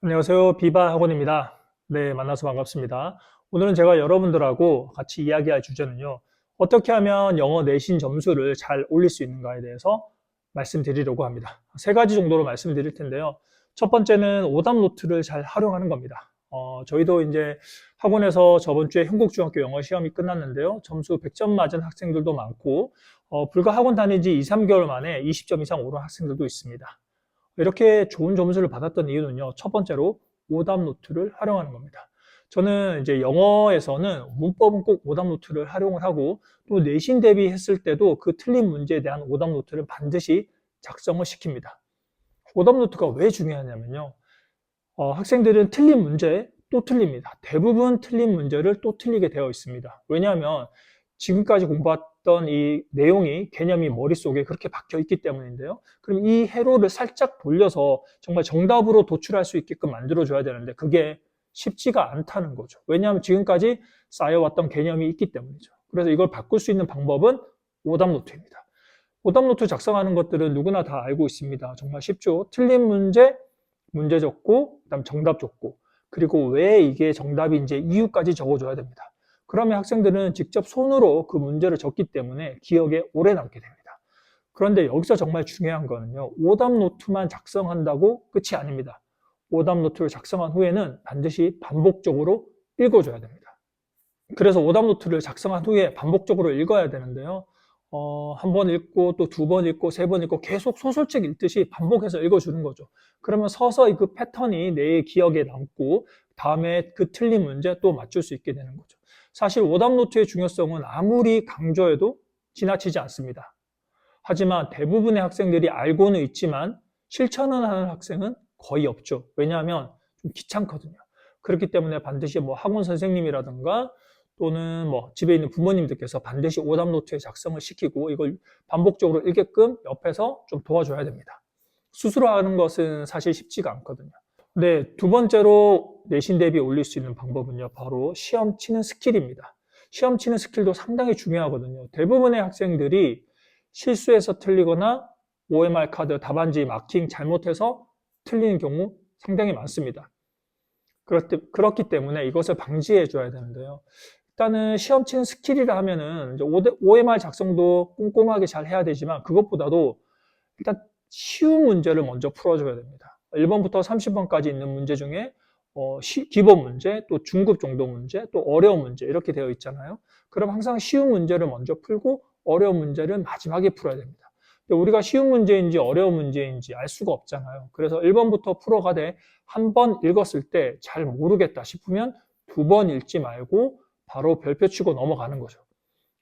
안녕하세요. 비바 학원입니다. 네, 만나서 반갑습니다. 오늘은 제가 여러분들하고 같이 이야기할 주제는요. 어떻게 하면 영어 내신 점수를 잘 올릴 수 있는가에 대해서 말씀드리려고 합니다. 세 가지 정도로 말씀드릴 텐데요. 첫 번째는 오답 노트를 잘 활용하는 겁니다. 저희도 이제 학원에서 저번 주에 흥국중학교 영어 시험이 끝났는데요. 점수 100점 맞은 학생들도 많고, 불과 학원 다닌 지 2, 3개월 만에 20점 이상 오른 학생들도 있습니다. 이렇게 좋은 점수를 받았던 이유는요. 첫 번째로 오답 노트를 활용하는 겁니다. 저는 이제 영어에서는 문법은 꼭 오답 노트를 활용을 하고 또 내신 대비했을 때도 그 틀린 문제에 대한 오답 노트를 반드시 작성을 시킵니다. 오답 노트가 왜 중요하냐면요. 학생들은 틀린 문제 또 틀립니다. 대부분 틀린 문제를 또 틀리게 되어 있습니다. 왜냐하면 지금까지 공부했던 이 내용이 개념이 머릿속에 그렇게 박혀 있기 때문인데요. 그럼 이 회로를 살짝 돌려서 정말 정답으로 도출할 수 있게끔 만들어줘야 되는데 그게 쉽지가 않다는 거죠. 왜냐하면 지금까지 쌓여왔던 개념이 있기 때문이죠. 그래서 이걸 바꿀 수 있는 방법은 오답노트입니다. 오답노트 작성하는 것들은 누구나 다 알고 있습니다. 정말 쉽죠. 틀린 문제, 문제 적고, 그다음 정답 적고, 그리고 왜 이게 정답인지 이유까지 적어줘야 됩니다. 그러면 학생들은 직접 손으로 그 문제를 적기 때문에 기억에 오래 남게 됩니다. 그런데 여기서 정말 중요한 거는요. 오답 노트만 작성한다고 끝이 아닙니다. 오답 노트를 작성한 후에는 반드시 반복적으로 읽어줘야 됩니다. 그래서 오답 노트를 작성한 후에 반복적으로 읽어야 되는데요. 한 번 읽고 또 두 번 읽고 세 번 읽고 계속 소설책 읽듯이 반복해서 읽어주는 거죠. 그러면 서서히 그 패턴이 내 기억에 남고 다음에 그 틀린 문제 또 맞출 수 있게 되는 거죠. 사실 오답 노트의 중요성은 아무리 강조해도 지나치지 않습니다. 하지만 대부분의 학생들이 알고는 있지만 실천을 하는 학생은 거의 없죠. 왜냐하면 좀 귀찮거든요. 그렇기 때문에 반드시 뭐 학원 선생님이라든가 또는 뭐 집에 있는 부모님들께서 반드시 오답 노트에 작성을 시키고 이걸 반복적으로 읽게끔 옆에서 좀 도와줘야 됩니다. 스스로 하는 것은 사실 쉽지가 않거든요. 네, 두 번째로 내신 대비 올릴 수 있는 방법은요, 바로 시험 치는 스킬입니다. 시험 치는 스킬도 상당히 중요하거든요. 대부분의 학생들이 실수해서 틀리거나 OMR 카드 답안지 마킹 잘못해서 틀리는 경우 상당히 많습니다. 그렇기 때문에 이것을 방지해 줘야 되는데요. 일단은 시험 치는 스킬이라 하면은 OMR 작성도 꼼꼼하게 잘 해야 되지만 그것보다도 일단 쉬운 문제를 먼저 풀어줘야 됩니다. 1번부터 30번까지 있는 문제 중에 기본 문제, 또 중급 정도 문제, 또 어려운 문제 이렇게 되어 있잖아요. 그럼 항상 쉬운 문제를 먼저 풀고 어려운 문제를 마지막에 풀어야 됩니다. 근데 우리가 쉬운 문제인지 어려운 문제인지 알 수가 없잖아요. 그래서 1번부터 풀어가되 한 번 읽었을 때 잘 모르겠다 싶으면 두 번 읽지 말고 바로 별표 치고 넘어가는 거죠.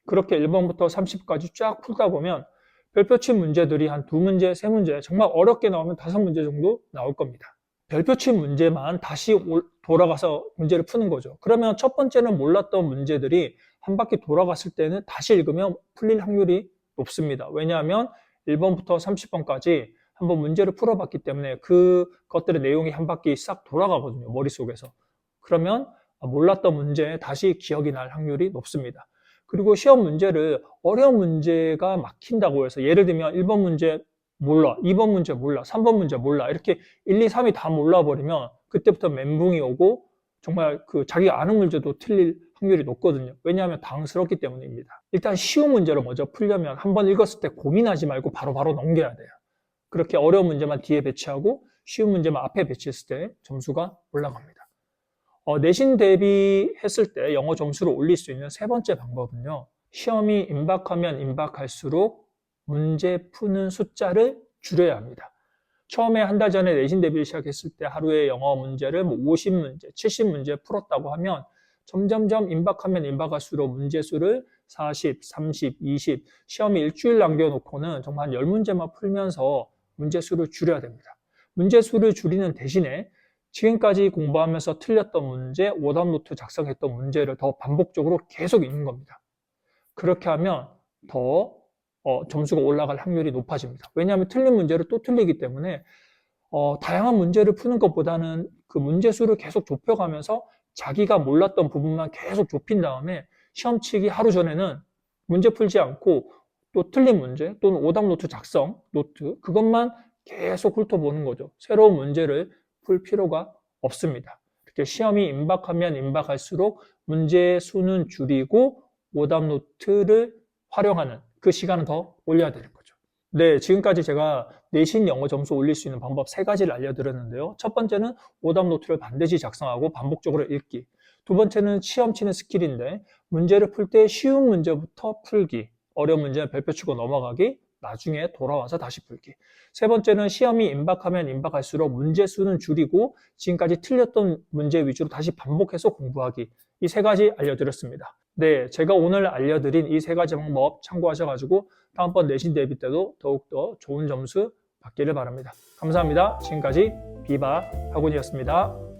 그렇게 1번부터 30까지 쫙 풀다 보면 별표 친 문제들이 한 두 문제, 세 문제, 정말 어렵게 나오면 5문제 정도 나올 겁니다. 별표 친 문제만 다시 돌아가서 문제를 푸는 거죠. 그러면 첫 번째는 몰랐던 문제들이 한 바퀴 돌아갔을 때는 다시 읽으면 풀릴 확률이 높습니다. 왜냐하면 1번부터 30번까지 한번 문제를 풀어봤기 때문에 그것들의 내용이 한 바퀴 싹 돌아가거든요. 머릿속에서. 그러면 몰랐던 문제 다시 기억이 날 확률이 높습니다. 그리고 시험 문제를 어려운 문제가 막힌다고 해서 예를 들면 1번 문제 몰라, 2번 문제 몰라, 3번 문제 몰라 이렇게 1, 2, 3이 다 몰라버리면 그때부터 멘붕이 오고 정말 그 자기가 아는 문제도 틀릴 확률이 높거든요. 왜냐하면 당황스럽기 때문입니다. 일단 쉬운 문제를 먼저 풀려면 한번 읽었을 때 고민하지 말고 바로바로 넘겨야 돼요. 그렇게 어려운 문제만 뒤에 배치하고 쉬운 문제만 앞에 배치했을 때 점수가 올라갑니다. 내신 대비했을 때 영어 점수를 올릴 수 있는 세 번째 방법은요. 시험이 임박하면 임박할수록 문제 푸는 숫자를 줄여야 합니다. 처음에 한 달 전에 내신 대비를 시작했을 때 하루에 영어 문제를 50문제, 70문제 풀었다고 하면 점점점 임박하면 임박할수록 문제 수를 40, 30, 20, 시험이 일주일 남겨놓고는 정말 한 10문제만 풀면서 문제 수를 줄여야 됩니다. 문제 수를 줄이는 대신에 지금까지 공부하면서 틀렸던 문제, 오답 노트 작성했던 문제를 더 반복적으로 계속 읽는 겁니다. 그렇게 하면 더 점수가 올라갈 확률이 높아집니다. 왜냐하면 틀린 문제를 또 틀리기 때문에 다양한 문제를 푸는 것보다는 그 문제 수를 계속 좁혀가면서 자기가 몰랐던 부분만 계속 좁힌 다음에 시험 치기 하루 전에는 문제 풀지 않고 또 틀린 문제 또는 오답 노트 작성 노트 그것만 계속 훑어보는 거죠. 새로운 문제를 풀 필요가 없습니다. 이렇게 시험이 임박하면 임박할수록 문제의 수는 줄이고 오답 노트를 활용하는 그 시간은 더 올려야 되는 거죠. 네, 지금까지 제가 내신 영어 점수 올릴 수 있는 방법 3가지를 알려드렸는데요. 첫 번째는 오답 노트를 반드시 작성하고 반복적으로 읽기. 두 번째는 시험 치는 스킬인데 문제를 풀 때 쉬운 문제부터 풀기, 어려운 문제는 별표 치고 넘어가기, 나중에 돌아와서 다시 풀기. 세 번째는 시험이 임박하면 임박할수록 문제 수는 줄이고 지금까지 틀렸던 문제 위주로 다시 반복해서 공부하기. 이 3가지 알려드렸습니다. 네, 제가 오늘 알려드린 이 3가지 방법 참고하셔가지고 다음번 내신 대비 때도 더욱더 좋은 점수 받기를 바랍니다. 감사합니다. 지금까지 비바 학원이었습니다.